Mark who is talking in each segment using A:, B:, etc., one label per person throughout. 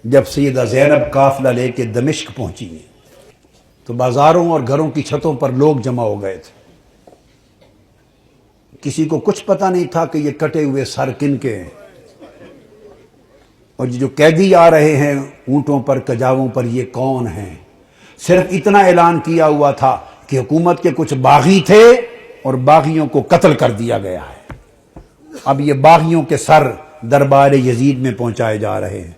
A: جب سیدہ زینب قافلہ لے کے دمشق پہنچی تو بازاروں اور گھروں کی چھتوں پر لوگ جمع ہو گئے تھے۔ کسی کو کچھ پتہ نہیں تھا کہ یہ کٹے ہوئے سر کن کے ہیں، اور جو قیدی آ رہے ہیں اونٹوں پر کجاووں پر یہ کون ہیں۔ صرف اتنا اعلان کیا ہوا تھا کہ حکومت کے کچھ باغی تھے اور باغیوں کو قتل کر دیا گیا ہے۔ اب یہ باغیوں کے سر دربار یزید میں پہنچائے جا رہے ہیں۔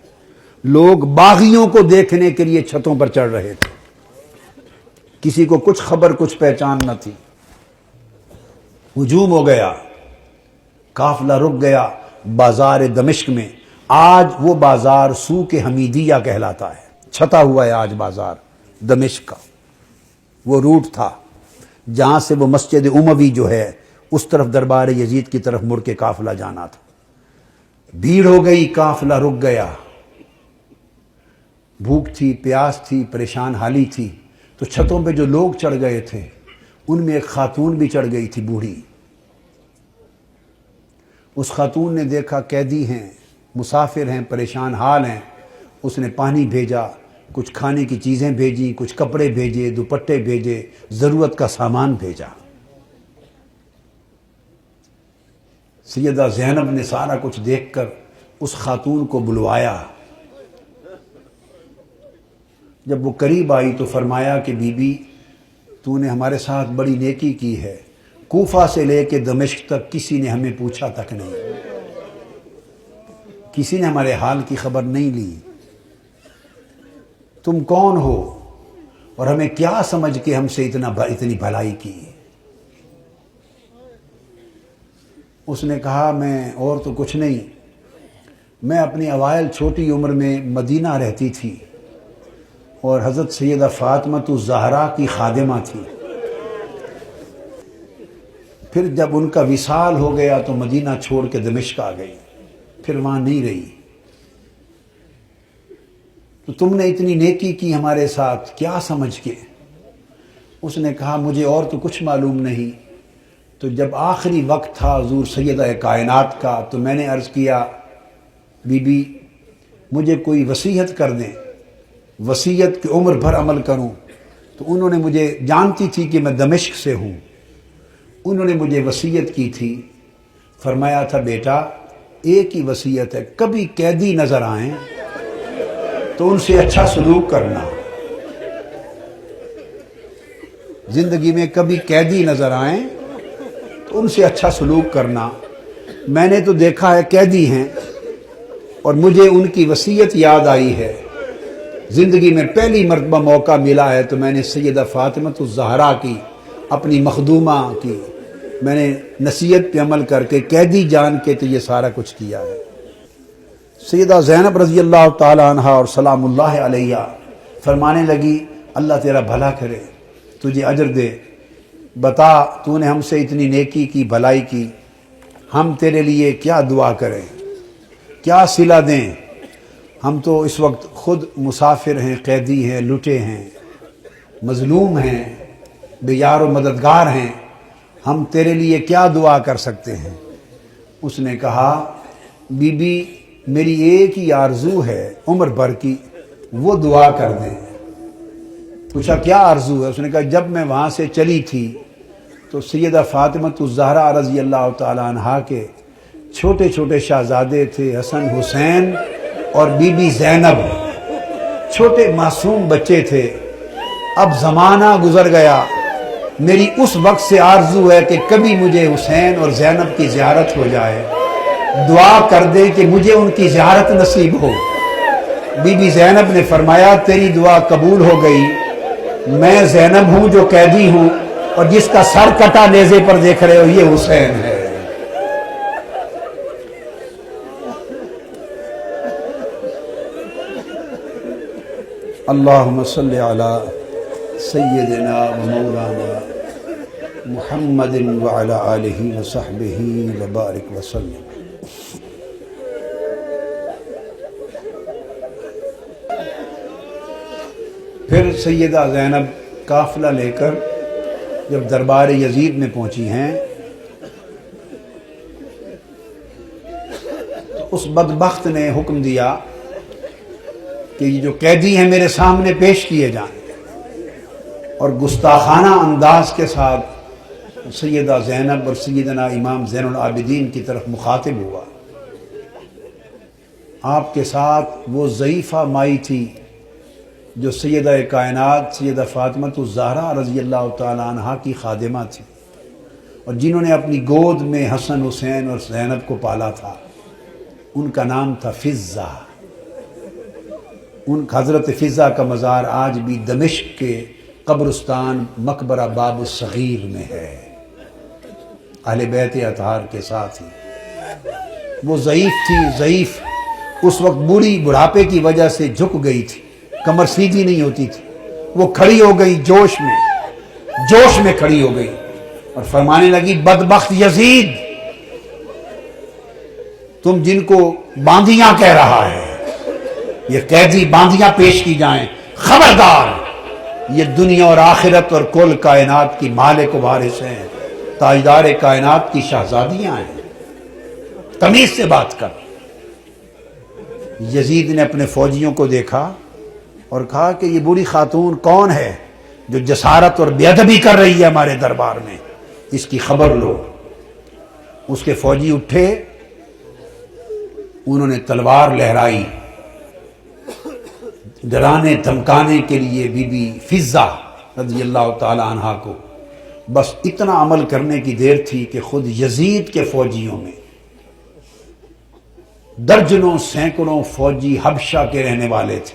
A: لوگ باغیوں کو دیکھنے کے لیے چھتوں پر چڑھ رہے تھے۔ کسی کو کچھ خبر کچھ پہچان نہ تھی۔ ہجوم ہو گیا، قافلہ رک گیا بازار دمشق میں۔ آج وہ بازار سوق حمیدیہ کہلاتا ہے، چھتا ہوا ہے آج بازار دمشق کا۔ وہ روٹ تھا جہاں سے وہ مسجد اموی جو ہے اس طرف دربار یزید کی طرف مڑ کے قافلہ جانا تھا۔ بھیڑ ہو گئی، قافلہ رک گیا۔ بھوک تھی، پیاس تھی، پریشان حالی تھی، تو چھتوں پہ جو لوگ چڑھ گئے تھے ان میں ایک خاتون بھی چڑھ گئی تھی، بوڑھی۔ اس خاتون نے دیکھا قیدی ہیں، مسافر ہیں، پریشان حال ہیں۔ اس نے پانی بھیجا، کچھ کھانے کی چیزیں بھیجی، کچھ کپڑے بھیجے، دوپٹے بھیجے، ضرورت کا سامان بھیجا۔ سیدہ زینب نے سارا کچھ دیکھ کر اس خاتون کو بلوایا۔ جب وہ قریب آئی تو فرمایا کہ بی بی، تو نے ہمارے ساتھ بڑی نیکی کی ہے۔ کوفہ سے لے کے دمشق تک کسی نے ہمیں پوچھا تک نہیں، کسی نے ہمارے حال کی خبر نہیں لی۔ تم کون ہو اور ہمیں کیا سمجھ کے ہم سے اتنی بھلائی کی؟ اس نے کہا میں اور تو کچھ نہیں، میں اپنی اوائل چھوٹی عمر میں مدینہ رہتی تھی اور حضرت سیدہ فاطمہ الزہرا کی خادمہ تھی۔ پھر جب ان کا وصال ہو گیا تو مدینہ چھوڑ کے دمشق آ گئی، پھر وہاں نہیں رہی۔ تو تم نے اتنی نیکی کی ہمارے ساتھ کیا سمجھ کے؟ اس نے کہا مجھے اور تو کچھ معلوم نہیں۔ تو جب آخری وقت تھا حضور سیدہ کائنات کا تو میں نے عرض کیا بی بی مجھے کوئی وصیت کر دیں، وصیت کی عمر بھر عمل کروں۔ تو انہوں نے مجھے، جانتی تھی کہ میں دمشق سے ہوں، انہوں نے مجھے وصیت کی تھی، فرمایا تھا بیٹا ایک ہی وصیت ہے، کبھی قیدی نظر آئیں تو ان سے اچھا سلوک کرنا۔ زندگی میں کبھی قیدی نظر آئیں تو ان سے اچھا سلوک کرنا۔ میں نے تو دیکھا ہے قیدی ہیں اور مجھے ان کی وصیت یاد آئی ہے۔ زندگی میں پہلی مرتبہ موقع ملا ہے تو میں نے سیدہ فاطمہ الزہرا کی، اپنی مخدومہ کی، میں نے نصیحت پہ عمل کر کے قیدی جان کے تو یہ سارا کچھ کیا ہے۔ سیدہ زینب رضی اللہ تعالی عنہا اور سلام اللہ علیہ فرمانے لگی اللہ تیرا بھلا کرے، تجھے اجر دے، بتا تو نے ہم سے اتنی نیکی کی، بھلائی کی، ہم تیرے لیے کیا دعا کریں، کیا صلہ دیں؟ ہم تو اس وقت خود مسافر ہیں، قیدی ہیں، لٹے ہیں، مظلوم ہیں، بے یار و مددگار ہیں، ہم تیرے لیے کیا دعا کر سکتے ہیں؟ اس نے کہا بی بی میری ایک ہی آرزو ہے عمر بھر کی، وہ دعا کر دیں۔ پوچھا کیا آرزو ہے؟ اس نے کہا جب میں وہاں سے چلی تھی تو سیدہ فاطمہ الزہرا رضی اللہ تعالی عنہا کے چھوٹے چھوٹے شہزادے تھے، حسن حسین اور بی بی زینب، چھوٹے معصوم بچے تھے۔ اب زمانہ گزر گیا، میری اس وقت سے آرزو ہے کہ کبھی مجھے حسین اور زینب کی زیارت ہو جائے، دعا کر دے کہ مجھے ان کی زیارت نصیب ہو۔ بی بی زینب نے فرمایا تیری دعا قبول ہو گئی، میں زینب ہوں جو قیدی ہوں، اور جس کا سر کٹا نیزے پر دیکھ رہے ہو یہ حسین ہے۔ اللہم صلی علی سیدنا و مولانا محمد وعلی آلہ وصحبہ وبارک وسلم۔ پھر سیدہ زینب قافلہ لے کر جب دربار یزید میں پہنچی ہیں تو اس بدبخت نے حکم دیا کہ یہ جو قیدی ہیں میرے سامنے پیش کیے جائیں، اور گستاخانہ انداز کے ساتھ سیدہ زینب اور سیدنا امام زین العابدین کی طرف مخاطب ہوا۔ آپ کے ساتھ وہ ضعیفہ مائی تھی جو سیدہ کائنات سیدہ فاطمہ الزہرا رضی اللہ تعالی عنہا کی خادمہ تھی، اور جنہوں نے اپنی گود میں حسن حسین اور زینب کو پالا تھا۔ ان کا نام تھا فضہ۔ ان حضرت فضہ کا مزار آج بھی دمشق کے قبرستان مقبرہ باب الصغیر میں ہے، اہل بیت اطہار کے ساتھ ہی۔ وہ ضعیف تھی، ضعیف، اس وقت بوڑھی بڑھاپے کی وجہ سے جھک گئی تھی، کمر سیدھی نہیں ہوتی تھی۔ وہ کھڑی ہو گئی جوش میں کھڑی ہو گئی اور فرمانے لگی، بدبخت یزید، تم جن کو باندیاں کہہ رہا ہے، یہ قیدی باندیاں پیش کی جائیں، خبردار، یہ دنیا اور آخرت اور کل کائنات کی مالک و وارث ہیں، تاجدار کائنات کی شہزادیاں ہیں، تمیز سے بات کر۔ یزید نے اپنے فوجیوں کو دیکھا اور کہا کہ یہ بوڑھی خاتون کون ہے جو جسارت اور بے ادبی کر رہی ہے ہمارے دربار میں، اس کی خبر لو۔ اس کے فوجی اٹھے، انہوں نے تلوار لہرائی ڈرانے دھمکانے کے لیے بی بی فضہ رضی اللہ تعالی عنہا کو۔ بس اتنا عمل کرنے کی دیر تھی کہ خود یزید کے فوجیوں میں درجنوں سینکڑوں فوجی حبشہ کے رہنے والے تھے،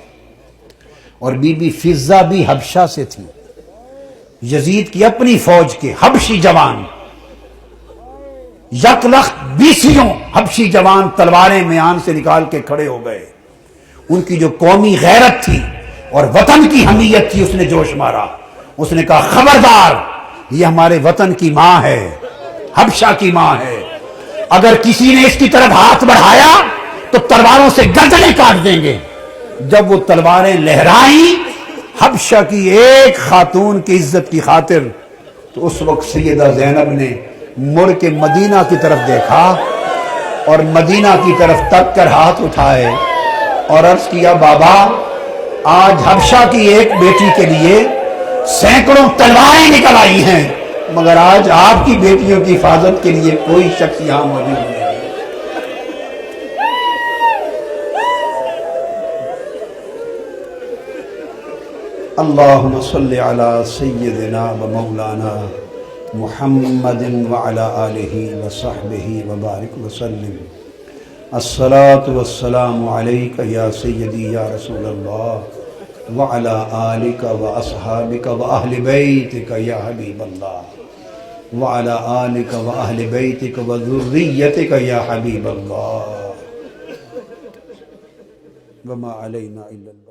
A: اور بی بی فضہ بھی حبشہ سے تھی۔ یزید کی اپنی فوج کے حبشی جوان، یک لخت 20 حبشی جوان تلواریں میان سے نکال کے کھڑے ہو گئے۔ ان کی جو قومی غیرت تھی اور وطن کی حمیت تھی، اس نے جوش مارا۔ اس نے کہا، خبردار، یہ ہمارے وطن کی ماں ہے، حبشہ کی ماں ہے، اگر کسی نے اس کی طرف ہاتھ بڑھایا تو تلواروں سے گردنیں کاٹ دیں گے۔ جب وہ تلواریں لہرائیں حبشہ کی ایک خاتون کی عزت کی خاطر، تو اس وقت سیدہ زینب نے مڑ کے مدینہ کی طرف دیکھا اور مدینہ کی طرف تک کر ہاتھ اٹھائے اور عرض کیا، بابا، آج حبشہ کی ایک بیٹی کے لیے سینکڑوں تلواریں نکل آئی ہیں، مگر آج آپ کی بیٹیوں کی حفاظت کے لیے کوئی شخص یہاں موجود نہیں۔ اللہم صلی علی سیدنا و مولانا محمد وعلی آلہ وصحبہ وبارک وسلم۔ الصلاة والسلام علیک یا سیدی یا رسول اللہ وعلی آلک و اصحابک و اہل بیتک یا حبیب اللہ وعلی آلک و اہل بیتک و ذریتک یا حبیب اللہ وما علینا الا اللہ۔